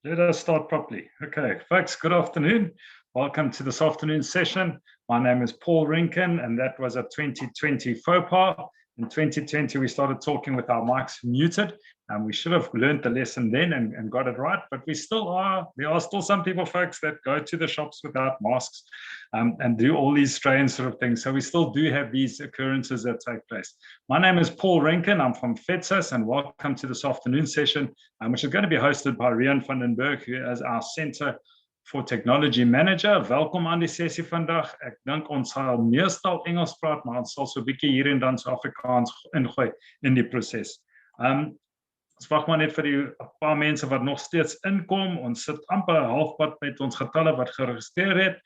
Let us start properly. Okay, folks, good afternoon. Welcome to this afternoon session. My name is Paul Rinken, and that was a 2020 faux pas. In 2020, we started talking with our mics muted, and we should have learned the lesson then and got it right, but we still are. There are still some people, folks, that go to the shops without masks and do all these strange sort of things. So we still do have these occurrences that take place. My name is Paul Rinken. I'm from FEDSAS, and welcome to this afternoon session, which is going to be hosted by Riaan van Bergh, who is our Center for Technology Manager. Welkom aan die sessie vandag. Ek dink ons sal meestal Engels praat, maar ons sal so 'n bietjie hier en dan so Afrikaans ingooi in die proses. Ons wag maar net vir die paar mense wat nog steeds inkom. Ons sit amper halfpad met ons getalle wat geregistreer het.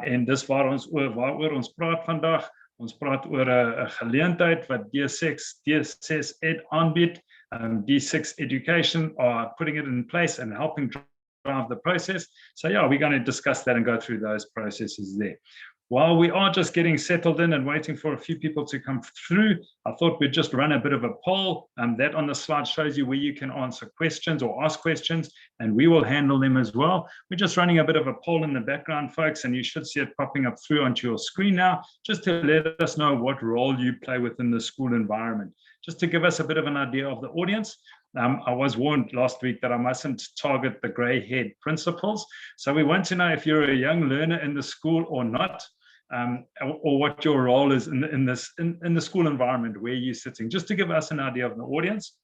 En dis waaroor ons praat vandag. Ons praat oor 'n geleentheid wat D6 Ed aanbied. D6 Education are putting it in place and helping drive the process. So yeah, we're going to discuss that and go through those processes there. While we are just getting settled in and waiting for a few people to come through, I thought we'd just run a bit of a poll. That on the slide shows you where you can answer questions or ask questions, and we will handle them as well. We're just running a bit of a poll in the background, folks, and you should see it popping up through onto your screen now, just to let us know what role you play within the school environment. Just to give us a bit of an idea of the audience. I was warned last week that I mustn't target the grey-haired principals. So we want to know if you're a young learner in the school or not. Or what your role is in the school environment where you're sitting, just to give us an idea of the audience.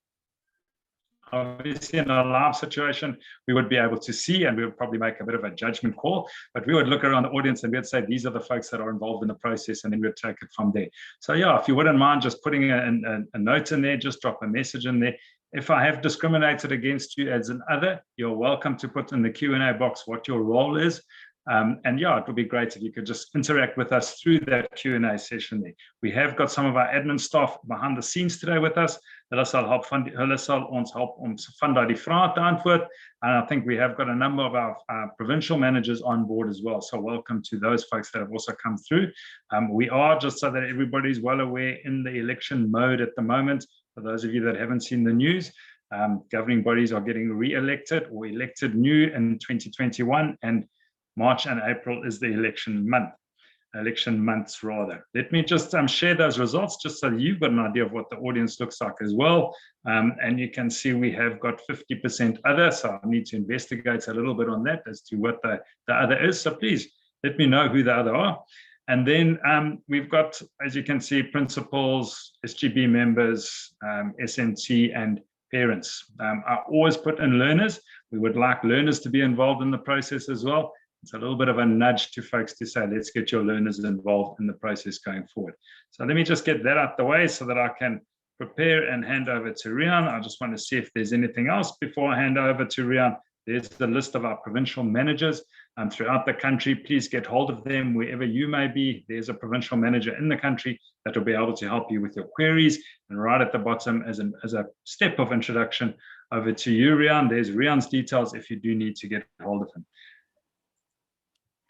Obviously, in a live situation, we would be able to see, and we would probably make a bit of a judgment call, but we would look around the audience and we'd say, these are the folks that are involved in the process, and then we'd take it from there. So yeah, if you wouldn't mind just putting a note in there, just drop a message in there. If I have discriminated against you as an other, you're welcome to put in the Q&A box what your role is. And yeah, it would be great if you could just interact with us through that Q&A session there. We have got some of our admin staff behind the scenes today with us. Hulle sal ons help om van daai vrae te antwoord. And I think we have got a number of our provincial managers on board as well. So welcome to those folks that have also come through. We are, just so that everybody's well aware, in the election mode at the moment. For those of you that haven't seen the news, governing bodies are getting re-elected or elected new in 2021, and March and April is the election months rather. Let me just share those results just so you've got an idea of what the audience looks like as well. And you can see we have got 50% other, so I need to investigate a little bit on that as to what the other is. So please let me know who the other are. And then we've got, as you can see, principals, SGB members, SNT, and parents. I always put in learners. We would like learners to be involved in the process as well. It's a little bit of a nudge to folks to say, let's get your learners involved in the process going forward. So let me just get that out the way so that I can prepare and hand over to Riaan. I just want to see if there's anything else before I hand over to Riaan. There's the list of our provincial managers throughout the country. Please get hold of them wherever you may be. There's a provincial manager in the country that will be able to help you with your queries. And right at the bottom, as a step of introduction, over to you, Riaan. There's Riaan's details if you do need to get hold of him.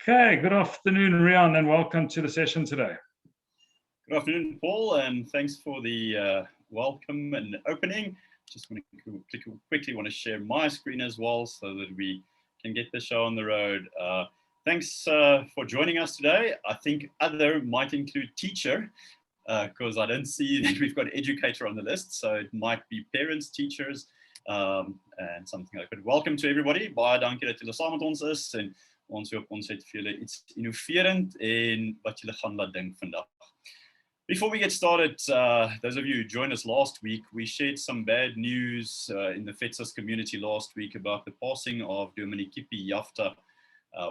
Okay, good afternoon, Riaan, and welcome to the session today. Good afternoon, Paul, and thanks for the welcome and opening. Just want to quickly share my screen as well so that we can get the show on the road. Thanks for joining us today. I think other might include teacher, because I don't see that we've got educator on the list, so it might be parents, teachers, and something like that. But welcome to everybody. Baie dankie dat julle saam met ons is en ons hoop ons het vir julle iets innoverend en wat julle gaan laat dink vandag. Before we get started, those of you who joined us last week, we shared some bad news in the FEDSAS community last week about the passing of Dominic Kippie Jafta,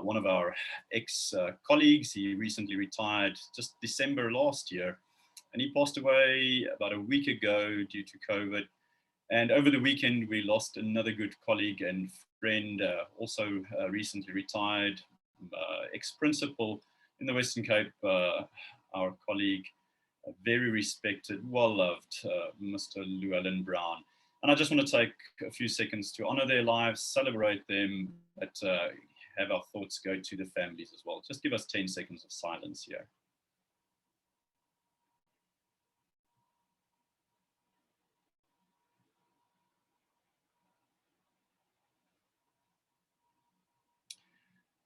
one of our ex-colleagues. He recently retired just December last year, and he passed away about a week ago due to COVID. And over the weekend, we lost another good colleague and friend, also recently retired, ex-principal in the Western Cape, our colleague, very respected, well-loved, Mr. Llewellyn Brown. And I just want to take a few seconds to honor their lives, celebrate them, but have our thoughts go to the families as well. Just give us 10 seconds of silence here.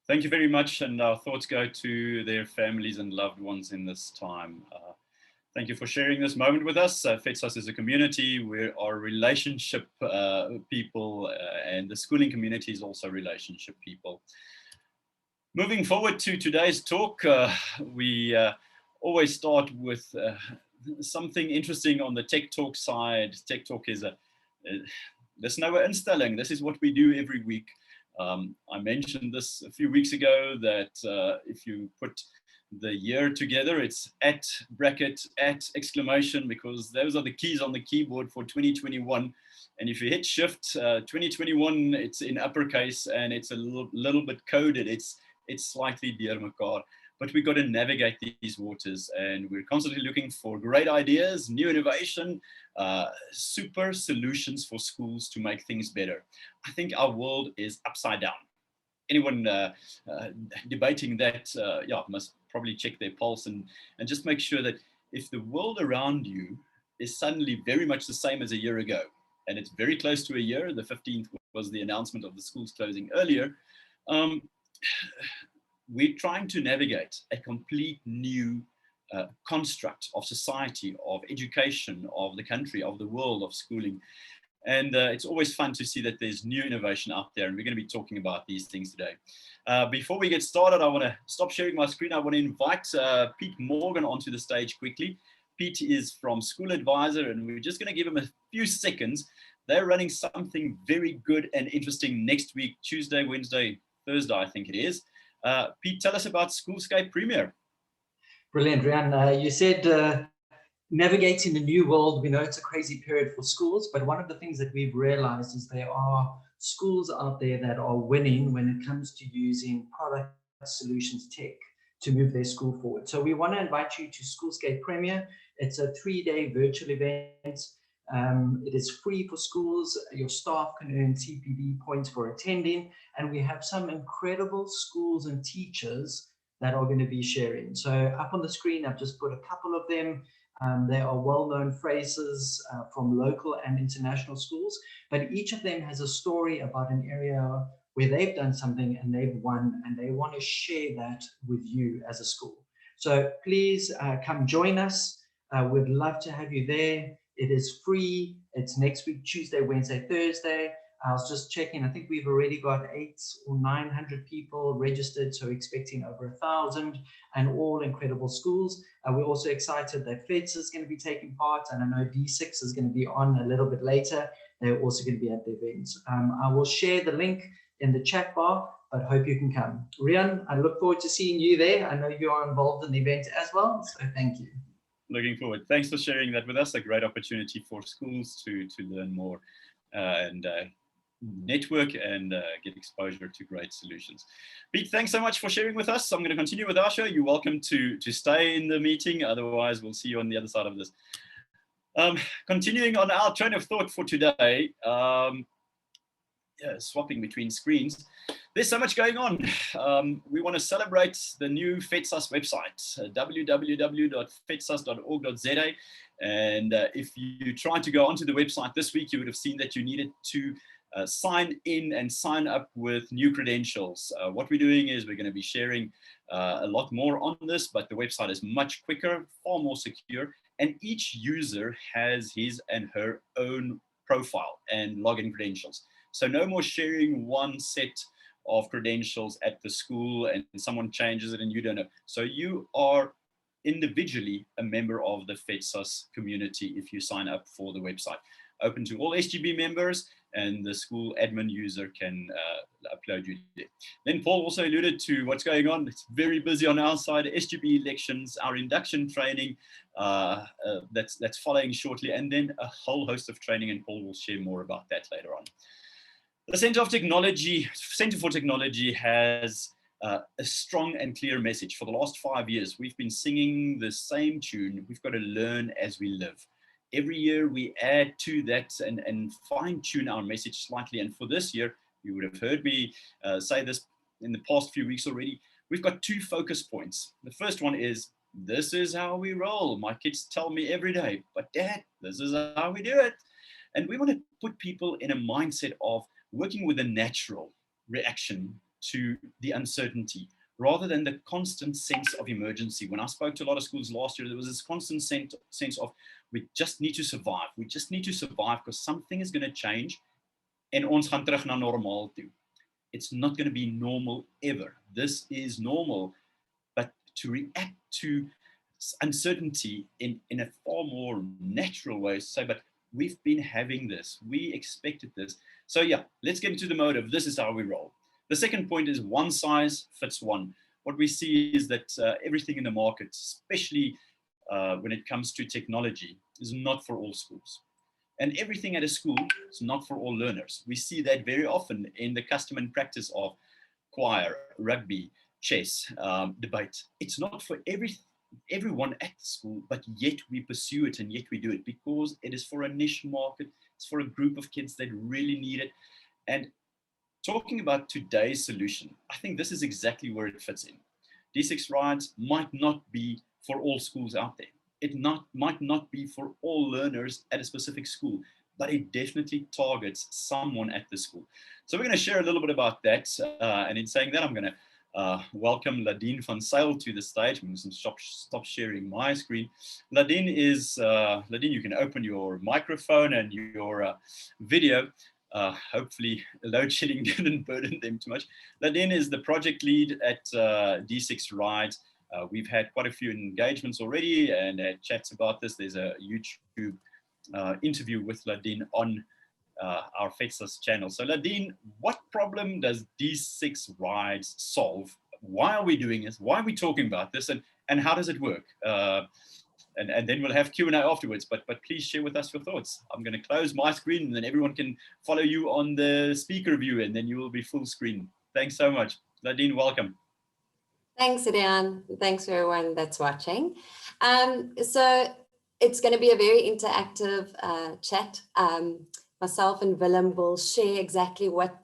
Thank you very much, and our thoughts go to their families and loved ones in this time. Thank you for sharing this moment with us. FEDSAS is a community. We are relationship people, and the schooling community is also relationship people. Moving forward to today's talk, we always start with something interesting on the Tech Talk side. Tech Talk is dis nou 'n instelling. This is what we do every week. I mentioned this a few weeks ago that if you put the year together, it's at bracket, at exclamation, because those are the keys on the keyboard for 2021. And if you hit shift, 2021, it's in uppercase and it's a little bit coded. It's slightly dear mekaar. But we've got to navigate these waters, and we're constantly looking for great ideas, new innovation, super solutions for schools to make things better. I think our world is upside down. Anyone debating that, must probably check their pulse and just make sure that if the world around you is suddenly very much the same as a year ago, and it's very close to a year, the 15th was the announcement of the schools closing earlier, we're trying to navigate a complete new construct of society, of education, of the country, of the world, of schooling. And it's always fun to see that there's new innovation out there, and we're going to be talking about these things today. Before we get started, I want to stop sharing my screen. I want to invite Pete Morgan onto the stage quickly. Pete is from Schooladviser, and we're just going to give him a few seconds. They're running something very good and interesting next week, Tuesday, Wednesday, Thursday, I think it is. Pete, tell us about Schoolscape Premier. Brilliant, Riaan. You said navigating the new world. We know it's a crazy period for schools, but one of the things that we've realized is there are schools out there that are winning when it comes to using product solutions tech to move their school forward. So we want to invite you to Schoolscape Premier. It's a 3-day virtual event. It is free for schools. Your staff can earn CPD points for attending, and we have some incredible schools and teachers that are going to be sharing. So up on the screen, I've just put a couple of them. They are well-known phrases from local and international schools, but each of them has a story about an area where they've done something and they've won, and they want to share that with you as a school. So please come join us. We'd love to have you there. It is free. It's next week, Tuesday, Wednesday, Thursday. I was just checking. I think we've already got 800 or 900 people registered, so expecting over 1,000, and all incredible schools. We're also excited that FEDSAS is going to be taking part, and I know D6 is going to be on a little bit later. They're also going to be at the events. I will share the link in the chat bar, but hope you can come. Riaan, I look forward to seeing you there. I know you are involved in the event as well, so thank you. Looking forward. Thanks for sharing that with us. A great opportunity for schools to learn more and network and get exposure to great solutions. Pete, thanks so much for sharing with us. I'm going to continue with our show. You're welcome to stay in the meeting. Otherwise, we'll see you on the other side of this. Continuing on our train of thought for today, swapping between screens. There's so much going on. We want to celebrate the new FEDSAS website, www.fedsas.org.za. And if you tried to go onto the website this week, you would have seen that you needed to sign in and sign up with new credentials. What we're doing is we're going to be sharing a lot more on this, but the website is much quicker, far more secure, and each user has his and her own profile and login credentials. So no more sharing one set of credentials at the school and someone changes it and you don't know. So you are individually a member of the FEDSAS community if you sign up for the website. Open to all SGB members, and the school admin user can upload you there. Then Paul also alluded to what's going on. It's very busy on our side. SGB elections, our induction training that's following shortly, and then a whole host of training, and Paul will share more about that later on. The Center for Technology has a strong and clear message. For the last 5 years, we've been singing the same tune. We've got to learn as we live. Every year we add to that and fine tune our message slightly. And for this year, you would have heard me say this in the past few weeks already. We've got 2 focus points. The first one is, this is how we roll. My kids tell me every day, but Dad, this is how we do it. And we want to put people in a mindset of working with a natural reaction to the uncertainty rather than the constant sense of emergency. When I spoke to a lot of schools last year, there was this constant sense of we just need to survive. We just need to survive because something is going to change en ons gaan terug na normaal toe. It's not going to be normal ever. This is normal, but to react to uncertainty in a far more natural way, say, but we've been having this, we expected this. So yeah, let's get into the mode of this is how we roll. The second point is one size fits one. What we see is that everything in the market, especially when it comes to technology, is not for all schools. And everything at a school is not for all learners. We see that very often in the custom and practice of choir, rugby, chess, debate. It's not for everyone at the school, but yet we pursue it and yet we do it because it is for a niche market. It's for a group of kids that really need it. And talking about today's solution, I think this is exactly where it fits in. D6 Rides might not be for all schools out there. It might not be for all learners at a specific school, but it definitely targets someone at the school. So we're going to share a little bit about that. And in saying that, I'm going to welcome Ladien van Zyl to the stage. I'm going to stop sharing my screen. Ladien, you can open your microphone and your video. Hopefully load shedding didn't burden them too much. Ladien is the project lead at D6 Rides. We've had quite a few engagements already and chats about this. There's a YouTube interview with Ladien on our FEDSAS channel. So Ladien, what problem does D6 Rides solve? Why are we doing this? Why are we talking about this? And how does it work? And then we'll have Q&A afterwards, but please share with us your thoughts. I'm going to close my screen and then everyone can follow you on the speaker view and then you will be full screen. Thanks so much. Ladien, welcome. Thanks, Riaan. Thanks for everyone that's watching. So it's going to be a very interactive chat. Myself and Willem will share exactly what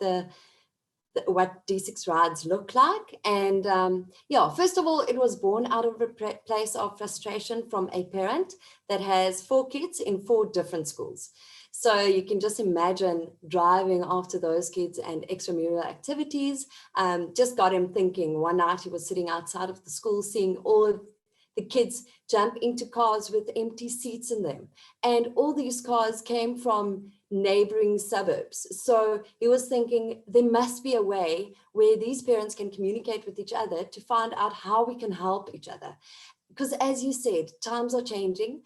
D6 Rides look like. And yeah, first of all, it was born out of a place of frustration from a parent that has 4 kids in 4 different schools. So you can just imagine driving after those kids and extramural activities. Just got him thinking. One night he was sitting outside of the school seeing all of the kids jump into cars with empty seats in them. And all these cars came from neighboring suburbs. So he was thinking there must be a way where these parents can communicate with each other to find out how we can help each other. Because as you said, times are changing.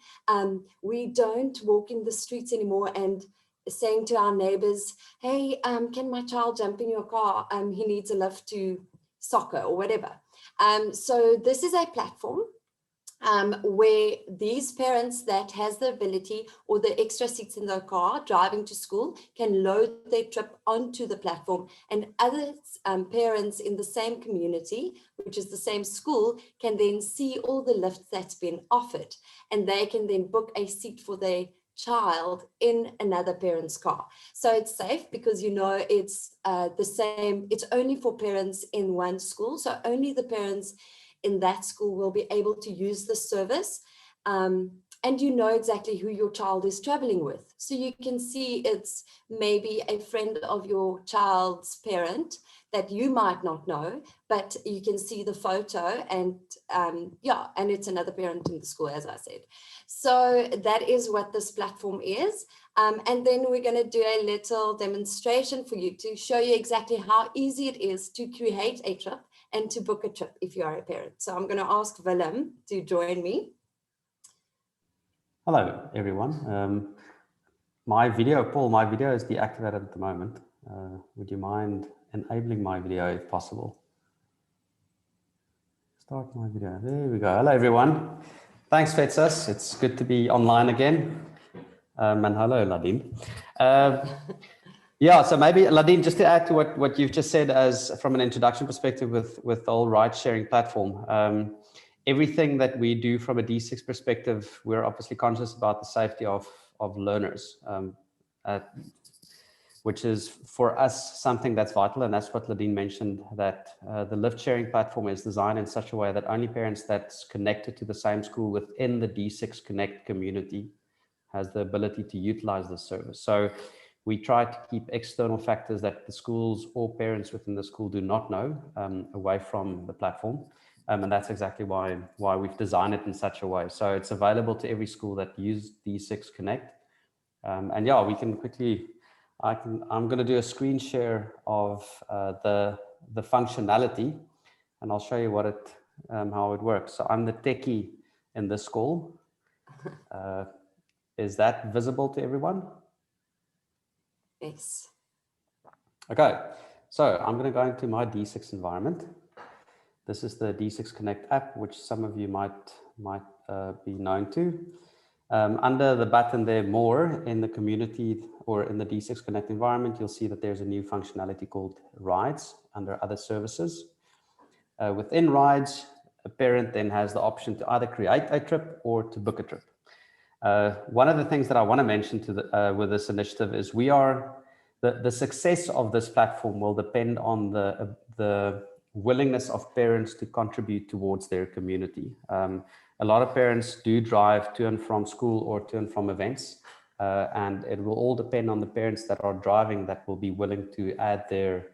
We don't walk in the streets anymore and saying to our neighbors, hey, can my child jump in your car? He needs a lift to soccer or whatever. So this is a platform where these parents that has the ability or the extra seats in their car driving to school can load their trip onto the platform, and other parents in the same community, which is the same school, can then see all the lifts that's been offered, and they can then book a seat for their child in another parent's car. So it's safe because you know it's the same, it's only for parents in one school, so only the parents in that school will be able to use the service, and you know exactly who your child is traveling with. So you can see it's maybe a friend of your child's parent that you might not know, but you can see the photo and yeah, and it's another parent in the school, as I said. So that is what this platform is. And then we're going to do a little demonstration for you to show you exactly how easy it is to create a trip and to book a trip if you are a parent. So I'm going to ask Willem to join me. Hello, everyone. My video is deactivated at the moment. Would you mind enabling my video if possible? Start my video. There we go. Hello, everyone. Thanks, FEDSAS. It's good to be online again. And hello, Ladien. Yeah, so maybe, Ladien, just to add to what you've just said as from an introduction perspective with the whole ride-sharing platform, everything that we do from a D6 perspective, we're obviously conscious about the safety of learners, which is for us something that's vital, and that's what Ladien mentioned, that the lift-sharing platform is designed in such a way that only parents that's connected to the same school within the D6 Connect community has the ability to utilize the service. So We try to keep external factors that the schools or parents within the school do not know away from the platform. And that's exactly why we've designed it in such a way. So it's available to every school that use D6 Connect. And yeah, we can quickly, I'm going to do a screen share of the functionality, and I'll show you what how it works. So I'm the techie in this call. Is that visible to everyone? Yes. Okay, so I'm going to go into my D6 environment. This is the D6 Connect app, which some of you might be known to. Under the button there, more, in the community or in the D6 Connect environment, you'll see that there's a new functionality called Rides under other services. Within Rides, a parent then has the option to either create a trip or to book a trip. One of the things that I want to mention with this initiative is the success of this platform will depend on the willingness of parents to contribute towards their community. A lot of parents do drive to and from school or to and from events, and it will all depend on the parents that are driving that will be willing to add their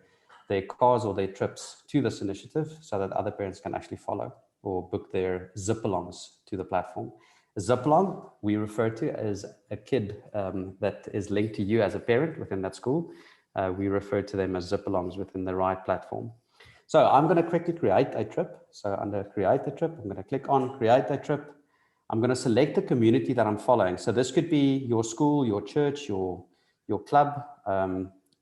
cars or their trips to this initiative so that other parents can actually follow or book their Zipalongs to the platform. A Zipalong, we refer to as a kid that is linked to you as a parent within that school. We refer to them as Zipalongs within the RIDE platform. So I'm going to quickly create a trip. So under create a trip, I'm going to click on create a trip. I'm going to select the community that I'm following. So this could be your school, your church, your club,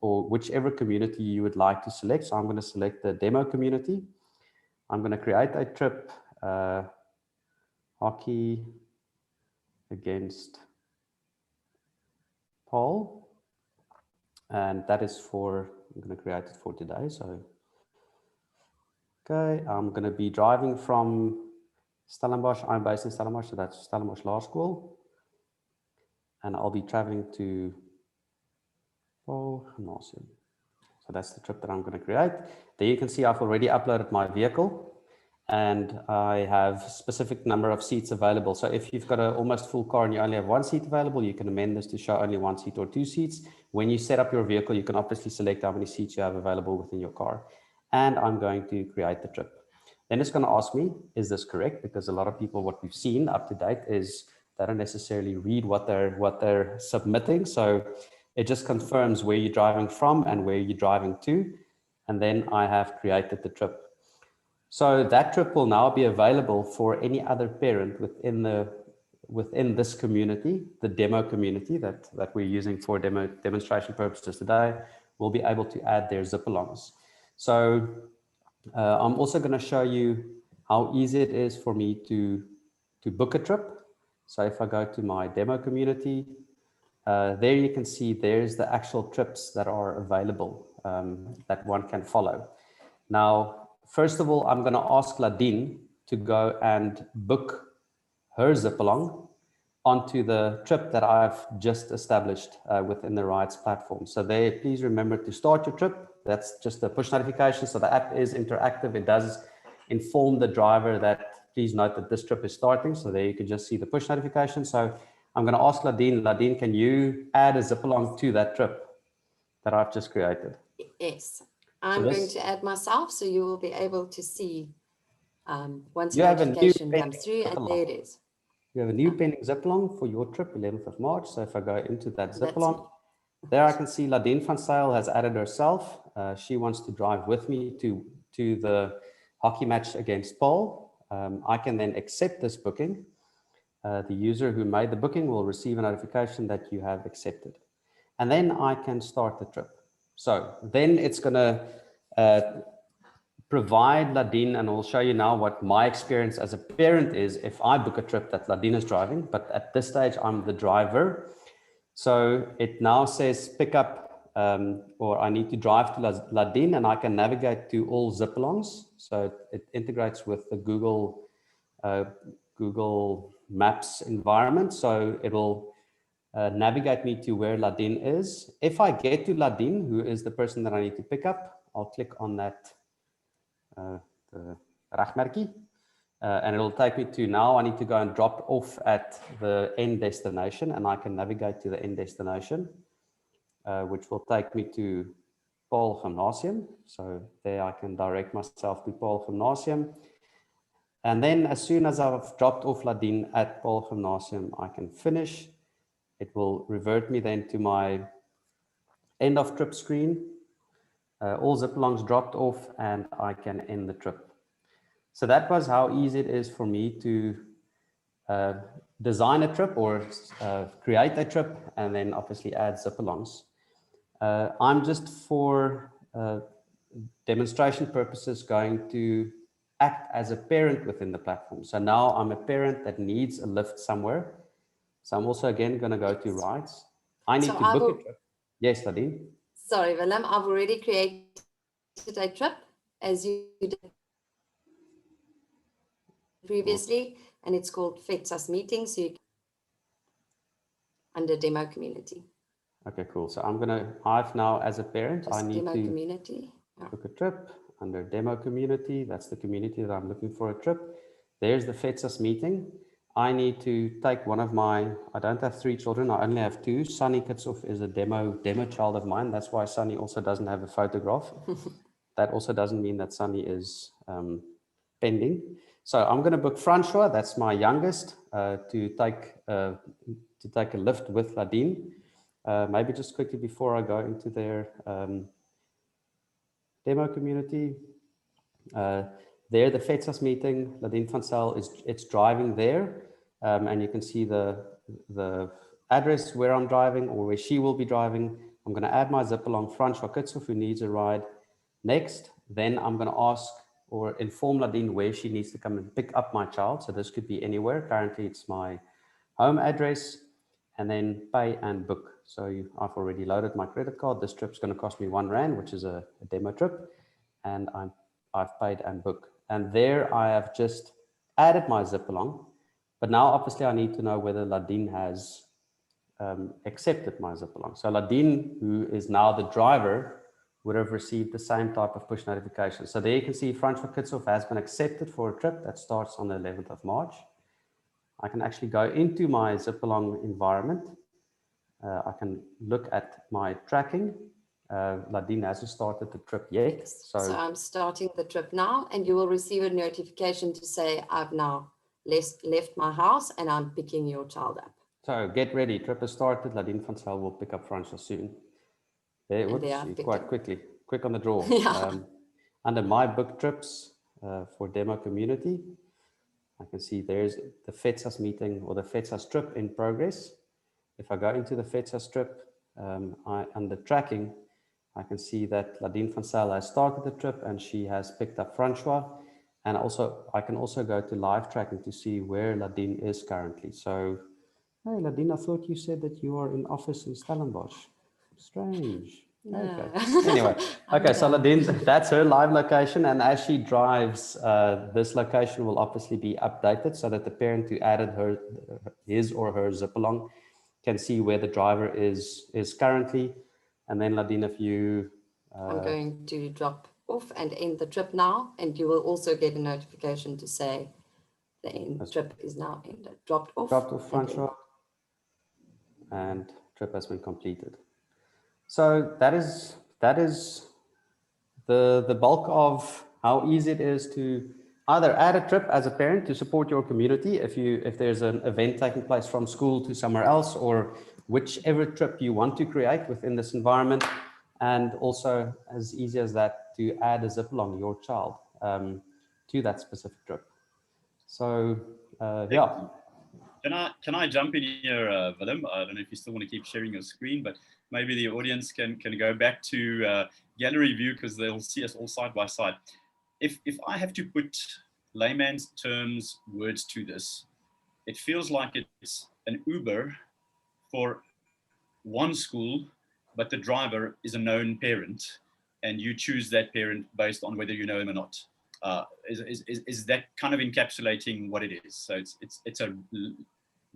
or whichever community you would like to select. So I'm going to select the demo community. I'm going to create a trip, hockey against Paul. And that is I'm going to create it for today. So, okay, I'm going to be driving from Stellenbosch. I'm based in Stellenbosch, so that's Stellenbosch Law School. And I'll be traveling to Paul and Awesome. So that's the trip that I'm going to create. There you can see I've already uploaded my vehicle and I have a specific number of seats available. So if you've got an almost full car and you only have one seat available, you can amend this to show only one seat or two seats. When you set up your vehicle, you can obviously select how many seats you have available within your car. And I'm going to create the trip. Then it's going to ask me, is this correct? Because a lot of people, what we've seen up to date is they don't necessarily read what they're submitting. So it just confirms where you're driving from and where you're driving to. And then I have created the trip. So that trip will now be available for any other parent within this community, the demo community that we're using for demonstration purposes today, will be able to add their Zipalongs. So I'm also going to show you how easy it is for me to book a trip. So if I go to my demo community, there you can see there's the actual trips that are available that one can follow. Now, first of all, I'm going to ask Ladien to go and book her Zipalong onto the trip that I've just established within the Rides platform. So there, please remember to start your trip. That's just a push notification. So the app is interactive. It does inform the driver that please note that this trip is starting. So there you can just see the push notification. So I'm going to ask Ladien, Ladien, can you add a Zipalong to that trip that I've just created? Yes, I'm going to add myself, so you will be able to see once the notification comes through, and there it is. You have a new pending Zipalong for your trip, 11th of March. So if I go into that Zipalong, there I can see Ladien van Zyl has added herself. She wants to drive with me to the hockey match against Paul. I can then accept this booking. The user who made the booking will receive a notification that you have accepted. And then I can start the trip. So then it's going to provide Ladien, and I'll show you now what my experience as a parent is if I book a trip that Ladien is driving, but at this stage I'm the driver. So it now says pick up, or I need to drive to Ladien, and I can navigate to all Zipalongs. So it integrates with the Google Maps environment. So it will navigate me to where Ladien is. If I get to Ladien, who is the person that I need to pick up, I'll click on that the regmerkie, and it'll take me to now I need to go and drop off at the end destination, and I can navigate to the end destination. which will take me to Paul Gymnasium. So there I can direct myself to Paul Gymnasium. And then as soon as I've dropped off Ladien at Paul Gymnasium, I can finish. It will revert me then to my end of trip screen. All Zipalongs dropped off and I can end the trip. So that was how easy it is for me to design a trip or create a trip and then obviously add Zipalongs. I'm just for demonstration purposes going to act as a parent within the platform. So now I'm a parent that needs a lift somewhere. So I'm also again going to go to rides. I need to book a trip. Yes, Ladien. Sorry, Willem, I've already created a trip as you did previously, and it's called FEDSAS meeting. So you can, under demo community. Okay, cool. So I'm going to, I've now as a parent, Just I need demo to community. book a trip under demo community. That's the community that I'm looking for a trip. There's the FEDSAS meeting. I need to take one of my, I don't have 3 children, I only have 2. Sunny Kitshoff is a demo child of mine. That's why Sunny also doesn't have a photograph. That also doesn't mean that Sunny is pending. So I'm going to book Francois, that's my youngest, to take a lift with Ladien. Maybe just quickly before I go into their demo community. There, the FEDSAS meeting, Ladien van Zyl, it's driving there. And you can see the address where I'm driving or where she will be driving. I'm going to add my Zipalong Francois Kitshoff, who needs a ride next. Then I'm going to ask or inform Ladien where she needs to come and pick up my child. So this could be anywhere. Currently, it's my home address. And then pay and book. So I've already loaded my credit card. This trip's going to cost me R1, which is a demo trip. And I've paid and booked. And there I have just added my Zipalong. But now obviously I need to know whether Ladien has accepted my Zipalong. So Ladien, who is now the driver, would have received the same type of push notification. So there you can see Francois Kitshoff has been accepted for a trip that starts on the 11th of March. I can actually go into my Zipalong environment. I can look at my tracking. Ladien hasn't started the trip yet. So I'm starting the trip now, and you will receive a notification to say I've now left my house and I'm picking your child up. So get ready, trip has started. Ladien van Zyl will pick up Francois soon. There, whoops, quite quickly, quick on the draw. Yeah. Under my book trips for demo community, I can see there's the FEDSAS meeting or the FEDSAS trip in progress. If I go into the FEDSAS trip, under tracking, I can see that Ladien van Zyl has started the trip and she has picked up Francois. And also, I can also go to live tracking to see where Ladien is currently. So, hey, Ladien, I thought you said that you are in office in Stellenbosch. Strange. No. Okay. Anyway, okay, so Ladien, that's her live location. And as she drives, this location will obviously be updated so that the parent who added his or her Zipalong can see where the driver is currently. And then Ladien, if you... I'm going to drop off and end the trip now. And you will also get a notification to say the trip is now ended. Dropped off Francois. And trip has been completed. So that is the bulk of how easy it is to either add a trip as a parent to support your community if there's an event taking place from school to somewhere else, or whichever trip you want to create within this environment, and also as easy as that to add a Zipalong, your child, to that specific trip. So yeah. Can I jump in here, Willem? I don't know if you still want to keep sharing your screen, but maybe the audience can go back to gallery view because they'll see us all side by side. If I have to put layman's terms words to this, it feels like it's an Uber for one school, but the driver is a known parent, and you choose that parent based on whether you know him or not. Is that kind of encapsulating what it is? So it's a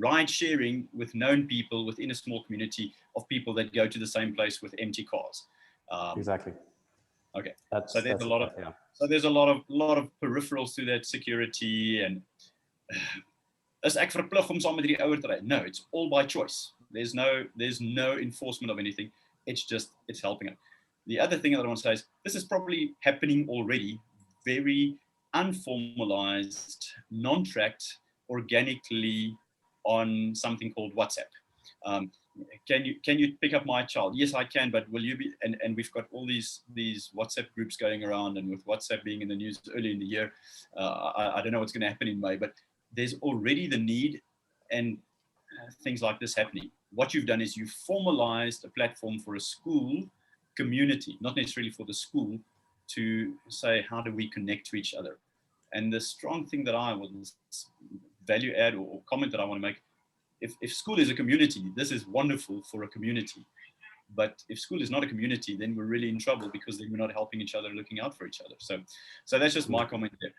ride sharing with known people within a small community of people that go to the same place with empty cars. Exactly. Okay. So there's a lot of peripherals to that, security and is ek verplig om saam met die ouer te ry? No, it's all by choice. There's no enforcement of anything. it's helping it. The other thing that I want to say is this is probably happening already, very unformalized, non-tracked, organically on something called WhatsApp. Can you pick up my child? Yes, I can, but will you be? And we've got all these WhatsApp groups going around, and with WhatsApp being in the news early in the year, I don't know what's going to happen in May, but there's already the need and things like this happening. What you've done is you've formalized a platform for a school community, not necessarily for the school, to say, how do we connect to each other? And the strong thing that I would value add or comment that I want to make, if school is a community, this is wonderful for a community. But if school is not a community, then we're really in trouble, because then we're not helping each other, looking out for each other. So that's just my comment there.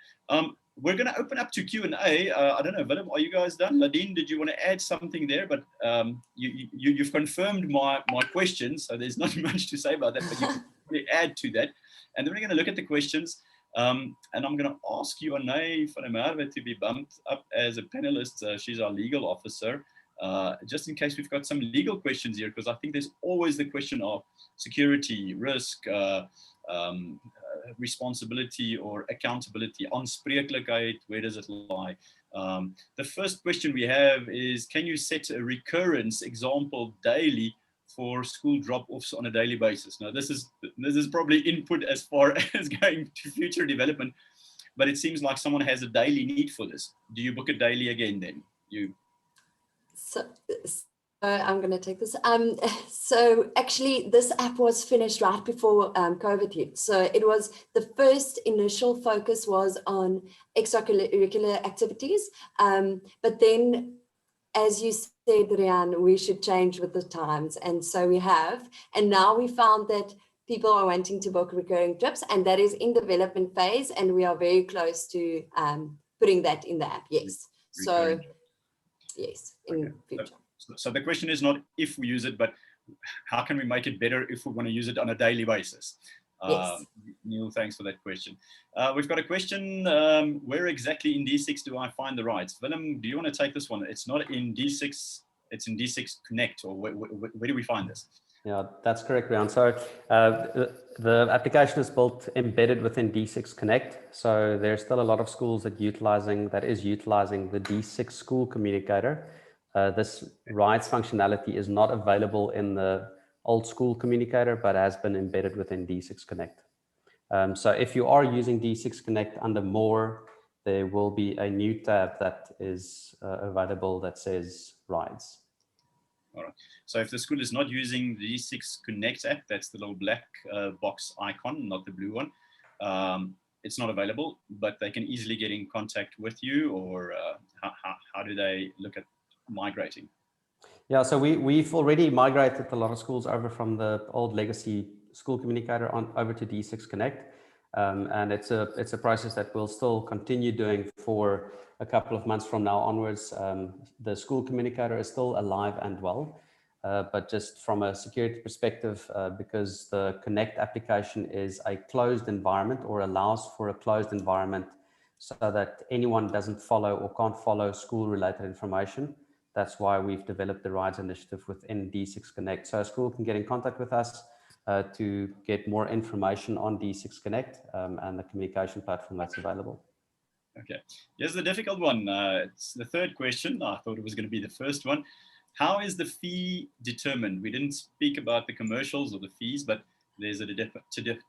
We're going to open up to Q&A. I don't know, Willem, are you guys done? Ladien, did you want to add something there? But you've confirmed my questions, so there's not much to say about that, but you can really add to that. And then we're going to look at the questions. And I'm going to ask you, Anay van der Merwe, to be bumped up as a panelist. She's our legal officer. Just in case we've got some legal questions here, because I think there's always the question of security, risk, responsibility or accountability, aanspreeklikheid, where does it lie? The first question we have is, can you set a recurrence example daily for school drop-offs on a daily basis? Now, this is probably input as far as going to future development, but it seems like someone has a daily need for this. Do you book it daily again then? So I'm going to take this. So actually, this app was finished right before COVID hit. So it was, the first initial focus was on extracurricular activities. But then, as you said, Riaan, we should change with the times. And so we have. And now we found that people are wanting to book recurring trips, and that is in development phase. And we are very close to putting that in the app. Yes. So yes, in future. So the question is not if we use it, but how can we make it better if we want to use it on a daily basis? Yes. Neil, thanks for that question. We've got a question, where exactly in D6 do I find the rights? Willem, do you want to take this one? It's not in D6, it's in D6 Connect, or where do we find this? Yeah, that's correct, Riaan. So the application is built embedded within D6 Connect. So there's still a lot of schools that is utilizing the D6 school communicator. This rights functionality is not available in the old school communicator, but has been embedded within D6 Connect. So if you are using D6 Connect under More, there will be a new tab that is available that says rights. All right. So if the school is not using the D6 Connect app, that's the little black box icon, not the blue one, it's not available, but they can easily get in contact with you, or how do they look at migrating? Yeah, so we've already migrated a lot of schools over from the old legacy school communicator over to D6 Connect. And it's a process that we'll still continue doing for a couple of months from now onwards. The school communicator is still alive and well, but just from a security perspective, because the Connect application is a closed environment, or allows for a closed environment, so that anyone doesn't follow or can't follow school related information. That's why we've developed the rights initiative within D6 Connect. So a school can get in contact with us to get more information on D6 Connect and the communication platform that's available. Okay, here's the difficult one. It's the third question. I thought it was going to be the first one. How is the fee determined? We didn't speak about the commercials or the fees, but there's a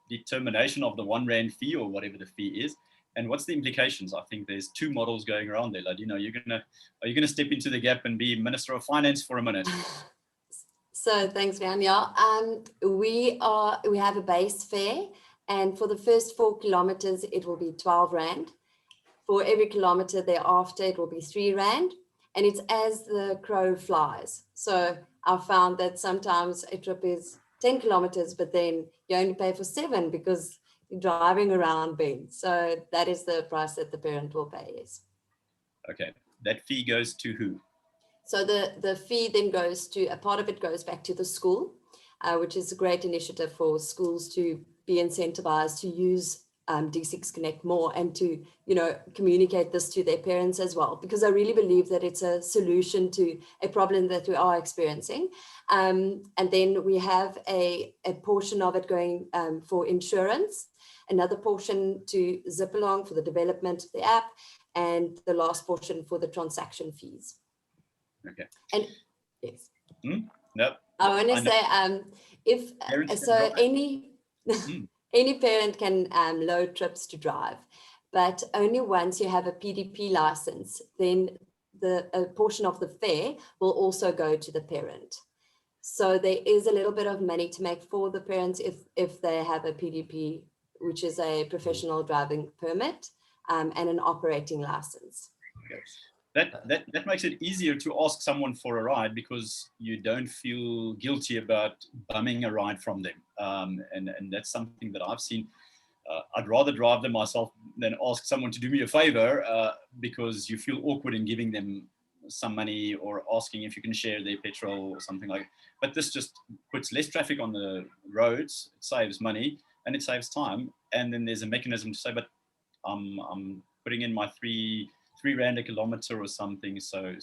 determination of the R1 fee, or whatever the fee is. And what's the implications? I think there's two models going around there. Ladien, are you gonna step into the gap and be Minister of Finance for a minute? So thanks, Riaan. Yeah, we have a base fare, and for the first 4 kilometers, it will be 12 Rand. For every kilometer thereafter, it will be 3 Rand, and it's as the crow flies. So I found that sometimes a trip is 10 kilometers, but then you only pay for 7 because you're driving around Bend. So that is the price that the parent will pay, yes. Okay, that fee goes to who? So the fee then goes to, a part of it goes back to the school, which is a great initiative for schools to be incentivized to use D6 Connect more and to, you know, communicate this to their parents as well, because I really believe that it's a solution to a problem that we are experiencing. And then we have a portion of it going for insurance, another portion to Zipalong for the development of the app, and the last portion for the transaction fees. Okay. And yes. Nope. I want to say, if so, any parent can load trips to drive, but only once you have a PDP license, then a portion of the fare will also go to the parent. So there is a little bit of money to make for the parents if they have a PDP, which is a professional driving permit, and an operating license. Okay. That makes it easier to ask someone for a ride, because you don't feel guilty about bumming a ride from them. And that's something that I've seen. I'd rather drive them myself than ask someone to do me a favor, because you feel awkward in giving them some money or asking if you can share their petrol or something like that. But this just puts less traffic on the roads, it saves money and it saves time. And then there's a mechanism to say, but I'm putting in my 3 Rand a kilometer or something, so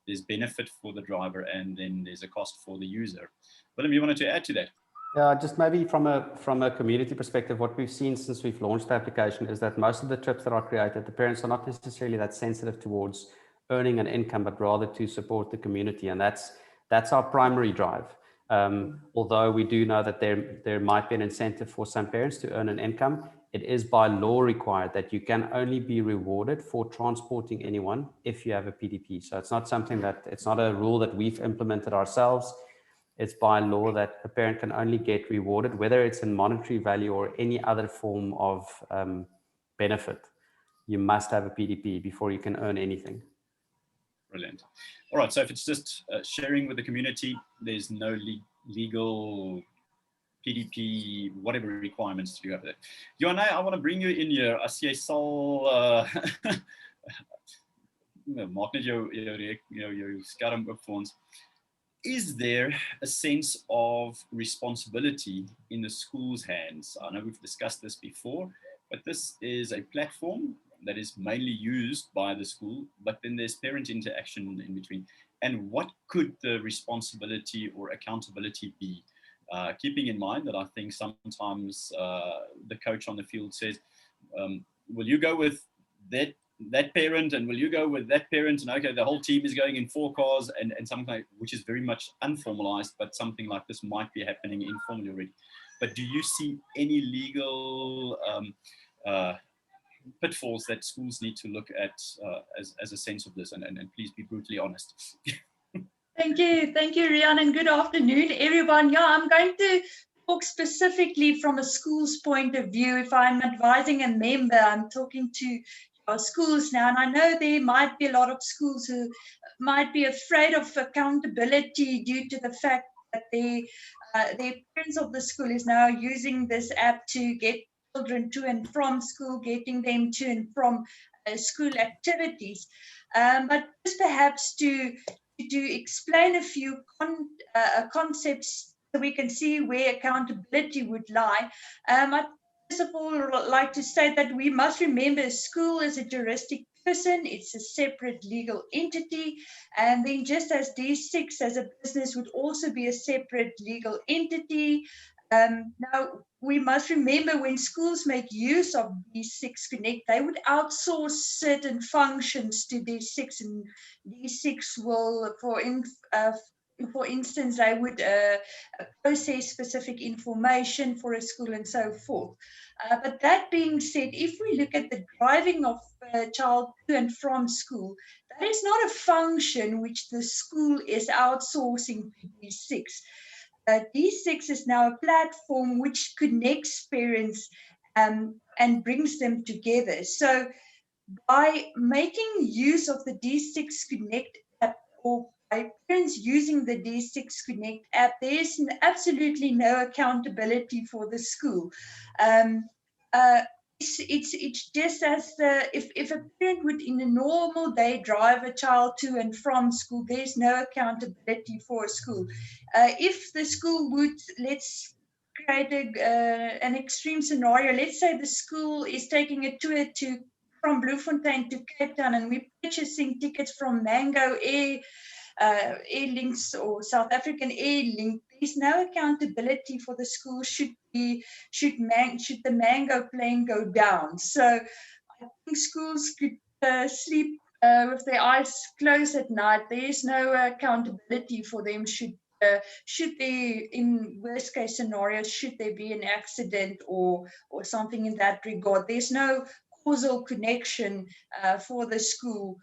there's benefit for the driver and then there's a cost for the user. Willem, you wanted to add to that? Yeah, just maybe from a community perspective, what we've seen since we've launched the application is that most of the trips that are created, the parents are not necessarily that sensitive towards earning an income, but rather to support the community, and that's our primary drive. Although we do know that there might be an incentive for some parents to earn an income, it is by law required that you can only be rewarded for transporting anyone if you have a PDP. So it's not something it's not a rule that we've implemented ourselves. It's by law that a parent can only get rewarded, whether it's in monetary value or any other form of benefit. You must have a PDP before you can earn anything. Brilliant. All right, so if it's just sharing with the community, there's no legal PDP, whatever requirements do you have there. Joanna, I want to bring you in here. As jy sal maak net jou skerm oop vir ons. Is there a sense of responsibility in the school's hands? I know we've discussed this before, but this is a platform that is mainly used by the school, but then there's parent interaction in between. And what could the responsibility or accountability be? Keeping in mind that I think sometimes the coach on the field says, will you go with that parent, and will you go with that parent, and okay, the whole team is going in 4 cars, and something like, which is very much unformalized, but something like this might be happening informally already. But do you see any legal pitfalls that schools need to look at as a sense of this? And please be brutally honest. Thank you, Riaan, and good afternoon, everyone. Yeah, I'm going to talk specifically from a school's point of view. If I'm advising a member, I'm talking to our schools now, and I know there might be a lot of schools who might be afraid of accountability due to the fact that the parents of the school is now using this app to get children to and from school, getting them to and from school activities. But just perhaps to explain a few concepts so we can see where accountability would lie. I'd first of all like to say that we must remember a school is a juristic person, it's a separate legal entity, and then just as D6 as a business would also be a separate legal entity. Now, we must remember when schools make use of D6 Connect, they would outsource certain functions to D6, and D6 will, for instance, they would process specific information for a school and so forth. But that being said, if we look at the driving of a child to and from school, that is not a function which the school is outsourcing to D6. D6 is now a platform which connects parents and brings them together. So by making use of the D6 Connect app, or by parents using the D6 Connect app, there is absolutely no accountability for the school. It's just as if a parent would in a normal day drive a child to and from school, there's no accountability for a school. If the school would, let's create an extreme scenario. Let's say the school is taking a tour from Bloemfontein to Cape Town, and we're purchasing tickets from Mango Airlinks or South African Airlink. There's no accountability for the school should the Mango plane go down. So I think schools could sleep with their eyes closed at night. There is no accountability for them should there, in worst case scenarios, should there be an accident or something in that regard. There's no causal connection for the school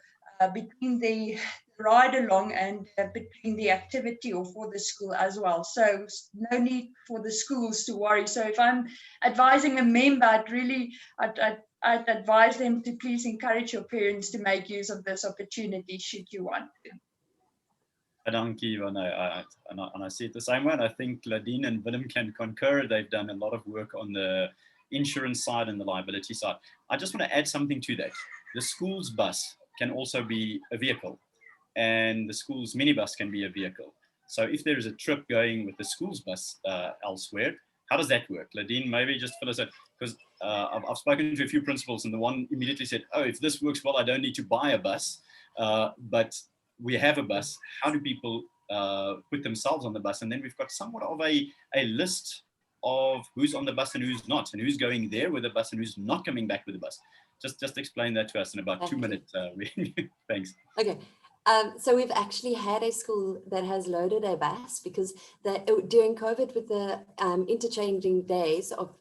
between the ride along and between the activity or for the school as well. So no need for the schools to worry. So if I'm advising a member, I'd advise them to please encourage your parents to make use of this opportunity should you want to. Dankie, and I see it the same way. And I think Ladien and Willem can concur. They've done a lot of work on the insurance side and the liability side. I just want to add something to that. The school's bus can also be a vehicle, and the school's minibus can be a vehicle. So if there is a trip going with the school's bus elsewhere, how does that work? Ladien, maybe just fill us out, because I've spoken to a few principals, and the one immediately said, oh, if this works well, I don't need to buy a bus, but we have a bus. How do people put themselves on the bus? And then we've got somewhat of a list of who's on the bus and who's not, and who's going there with the bus and who's not coming back with the bus. Just explain that to us in about 2 minutes. Thanks. Okay. So we've actually had a school that has loaded a bus because during COVID, with the interchanging days of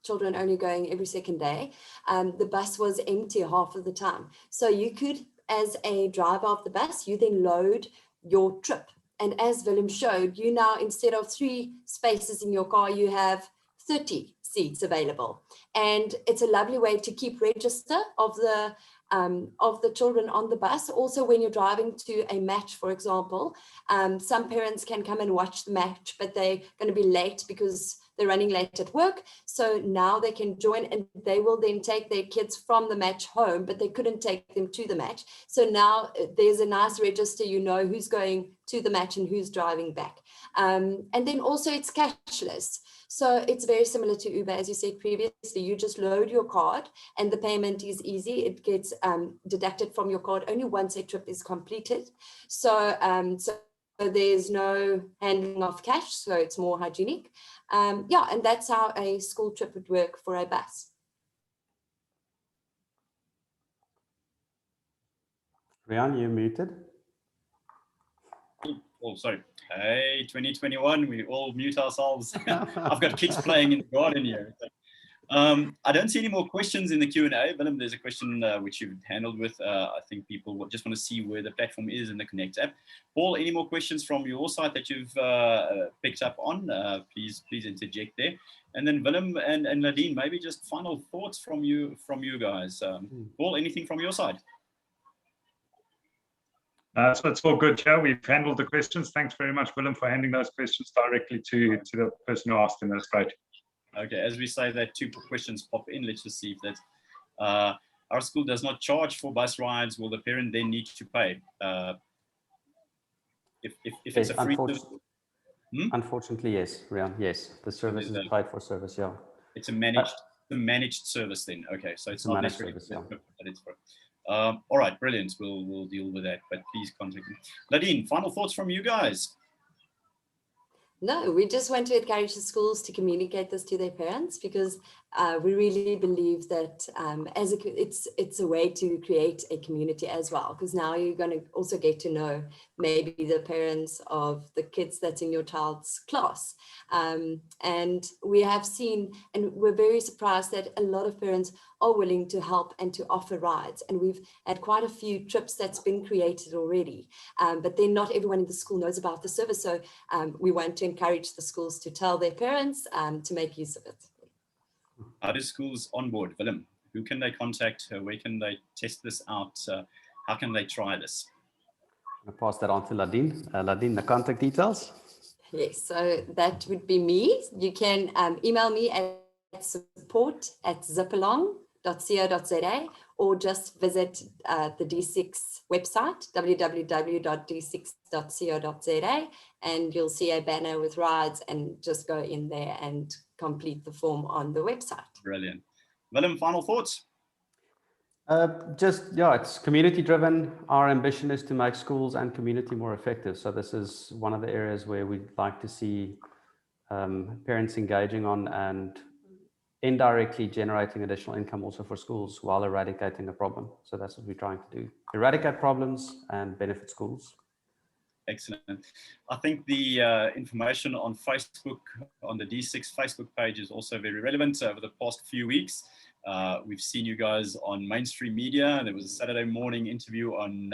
children only going every second day, the bus was empty half of the time. So you could, as a driver of the bus, you then load your trip. And as Willem showed, you now, instead of 3 spaces in your car, you have 30 seats available. And it's a lovely way to keep register of the children on the bus. Also, when you're driving to a match, for example, some parents can come and watch the match, but they're going to be late because they're running late at work. So now they can join, and they will then take their kids from the match home, but they couldn't take them to the match. So now there's a nice register, you know who's going to the match and who's driving back. And then also it's cashless. So it's very similar to Uber, as you said previously. You just load your card and the payment is easy. It gets deducted from your card only once a trip is completed. So there's no handling of cash, so it's more hygienic. Yeah, and that's how a school trip would work for a bus. Riaan, you're muted. Oh, sorry. Hey, 2021, we all mute ourselves. I've got kids playing in the garden here. I don't see any more questions in the Q&A. Willem, there's a question which you've handled with. I think people just want to see where the platform is in the Connect app. Paul, any more questions from your side that you've picked up on? Please interject there. And then Willem and Ladien, maybe just final thoughts from you guys. Paul, anything from your side? So it's all good, Joe. We've handled the questions. Thanks very much, Willem, for handing those questions directly to the person who asked them. That's great. Okay, as we say that 2 questions pop in, let's just see if that our school does not charge for bus rides. Will the parent then need to pay? If it's a free service? Unfortunately, yes, Riaan. Yes, the service is paid for service. Yeah, it's a managed service then. Okay, so it's not necessarily service, yeah. But it's for. All right, brilliant. We'll deal with that, but please contact me. Ladien, final thoughts from you guys? No, we just want to encourage the schools to communicate this to their parents, because we really believe that it's a way to create a community as well, because now you're going to also get to know maybe the parents of the kids that's in your child's class. And we have seen, and we're very surprised that a lot of parents are willing to help and to offer rides. And we've had quite a few trips that's been created already, but then not everyone in the school knows about the service. So we want to encourage the schools to tell their parents to make use of it. How do schools onboard? Willem, who can they contact? Where can they test this out? How can they try this? I'll pass that on to Ladien. Ladien, the contact details? Yes, so that would be me. You can email me at support@zipalong.co.za. d6.co.za, or just visit the D6 website, www.d6.co.za, and you'll see a banner with rides, and just go in there and complete the form on the website. Brilliant. Willem, final thoughts? It's community driven. Our ambition is to make schools and community more effective. So this is one of the areas where we'd like to see parents engaging on and indirectly generating additional income also for schools while eradicating a problem. So that's what we're trying to do. Eradicate problems and benefit schools. Excellent. I think the information on Facebook, on the D6 Facebook page, is also very relevant. Over the past few weeks, we've seen you guys on mainstream media. There was a Saturday morning interview on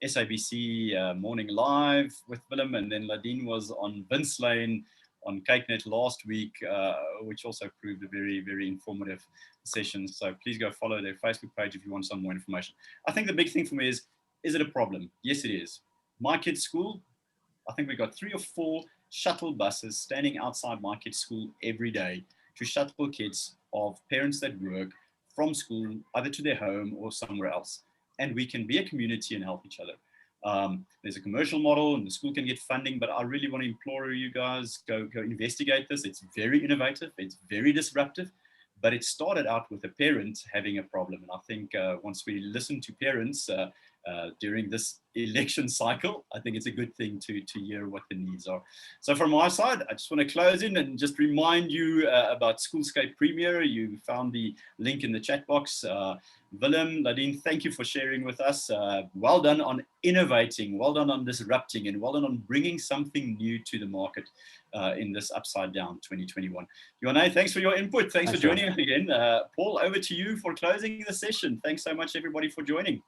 SABC Morning Live with Willem, and then Ladien was on Vince Lane on CakeNet last week, which also proved a very, very informative session. So please go follow their Facebook page if you want some more information. I think the big thing for me is it a problem? Yes, it is. My kid's school, I think we got 3 or 4 shuttle buses standing outside my kid's school every day to shuttle kids of parents that work from school, either to their home or somewhere else. And we can be a community and help each other. There's a commercial model and the school can get funding, but I really want to implore you guys, go investigate this. It's very innovative, it's very disruptive, but it started out with a parent having a problem. And I think once we listen to parents during this election cycle, I think it's a good thing to hear what the needs are. So from my side, I just want to close in and just remind you about Schoolscape Premier. You found the link in the chat box. Willem, Ladien, thank you for sharing with us. Well done on innovating, well done on disrupting, and well done on bringing something new to the market in this upside down 2021. Joanne, thanks for your input. Thanks for joining us again. Paul, over to you for closing the session. Thanks so much, everybody, for joining.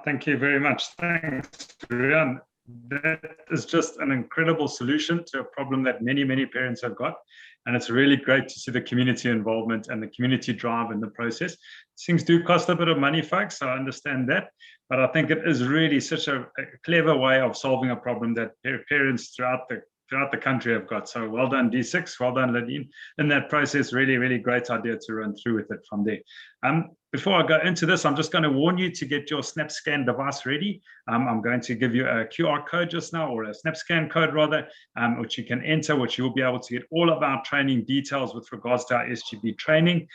Thank you very much. Thanks, Riaan. That is just an incredible solution to a problem that many, many parents have got. And it's really great to see the community involvement and the community drive in the process. Things do cost a bit of money, folks, so I understand that. But I think it is really such a clever way of solving a problem that parents throughout the country have got. So well done, D6, well done, Ladien. In that process, really, really great idea to run through with it from there. Before I go into this, I'm just going to warn you to get your SnapScan device ready. I'm going to give you a QR code just now, or a SnapScan code rather, which you can enter, which you'll be able to get all of our training details with regards to our SGB training.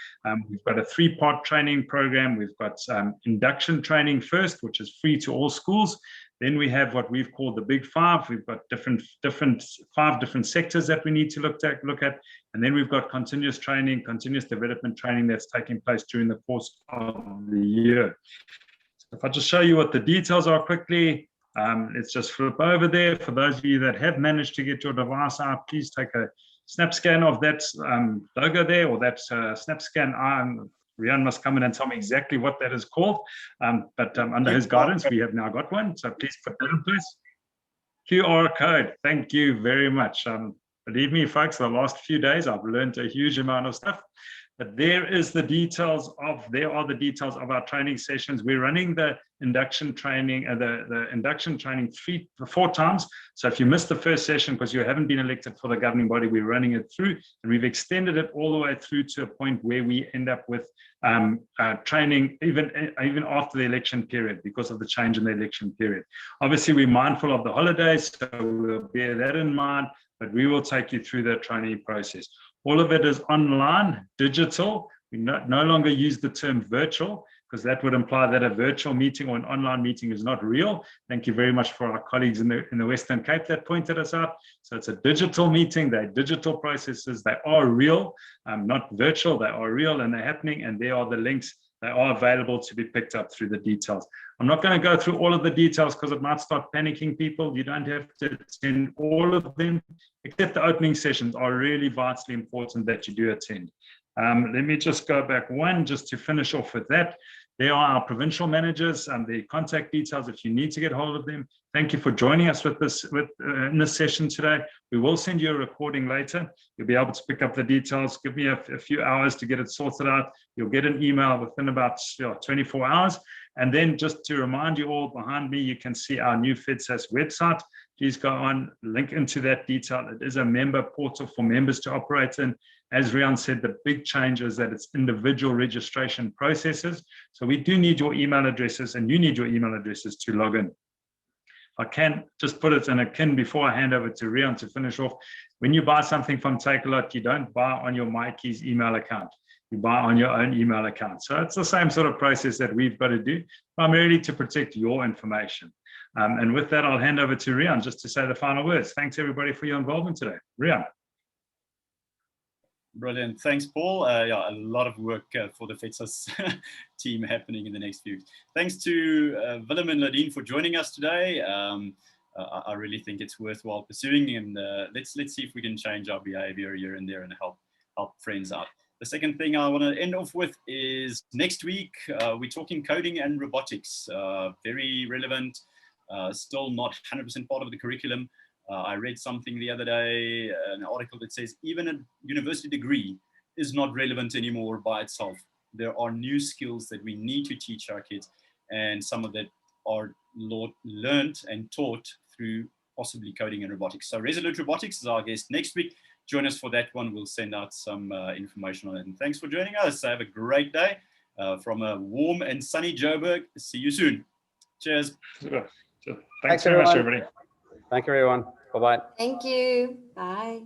We've got a 3-part training program. We've got induction training first, which is free to all schools. Then we have what we've called the Big 5. We've got 5 different sectors that we need to look at. And then we've got continuous training, continuous development training that's taking place during the course of the year. So if I just show you what the details are quickly, let's just flip over there. For those of you that have managed to get your device out, please take a snap scan of that logo there, or that snap scan. Riaan must come in and tell me exactly what that is called. But under his guidance, we have now got one. So please put that in place. QR code. Thank you very much. Believe me, folks, the last few days, I've learned a huge amount of stuff. But there are the details of our training sessions. We're running the induction training, the induction training 4 times. So if you missed the first session because you haven't been elected for the governing body, we're running it through, and we've extended it all the way through to a point where we end up with training even after the election period, because of the change in the election period. Obviously, we're mindful of the holidays, so we'll bear that in mind, but we will take you through the training process. All of it is online, digital. We no longer use the term virtual, because that would imply that a virtual meeting or an online meeting is not real. Thank you very much for our colleagues in the Western Cape that pointed us out. So it's a digital meeting. They're digital processes. They are real, not virtual. They are real and they're happening, and there are the links. They are available to be picked up through the details. I'm not going to go through all of the details because it might start panicking people. You don't have to attend all of them, except the opening sessions are really vitally important that you do attend. Let me just go back one just to finish off with that. There are our provincial managers and the contact details if you need to get hold of them. Thank you for joining us in this session today. We will send you a recording later. You'll be able to pick up the details. Give me a few hours to get it sorted out. You'll get an email within about 24 hours. And then just to remind you all, behind me, you can see our new FEDSAS website. Please go on, link into that detail. It is a member portal for members to operate in. As Riaan said, the big change is that it's individual registration processes. So we do need your email addresses, and you need your email addresses to log in. I can just put it in a kin before I hand over to Riaan to finish off. When you buy something from Takealot, you don't buy on your MyKeys email account. You buy on your own email account. So it's the same sort of process that we've got to do, primarily to protect your information. And with that, I'll hand over to Riaan just to say the final words. Thanks, everybody, for your involvement today. Riaan. Brilliant. Thanks, Paul. Yeah, a lot of work for the FEDSAS team happening in the next few weeks. Thanks to Willem and Ladien for joining us today. I really think it's worthwhile pursuing, and let's see if we can change our behavior here and there and help friends out. The second thing I want to end off with is next week, we're talking coding and robotics. Very relevant, still not 100% part of the curriculum. I read something the other day, an article that says even a university degree is not relevant anymore by itself. There are new skills that we need to teach our kids, and some of that are learned and taught through possibly coding and robotics. So Resolute Robotics is our guest next week. Join us for that one. We'll send out some information on it. And thanks for joining us. Have a great day from a warm and sunny Joburg. See you soon. Cheers. Thanks very much, everybody. Thank you, everyone. Bye-bye. Thank you. Bye.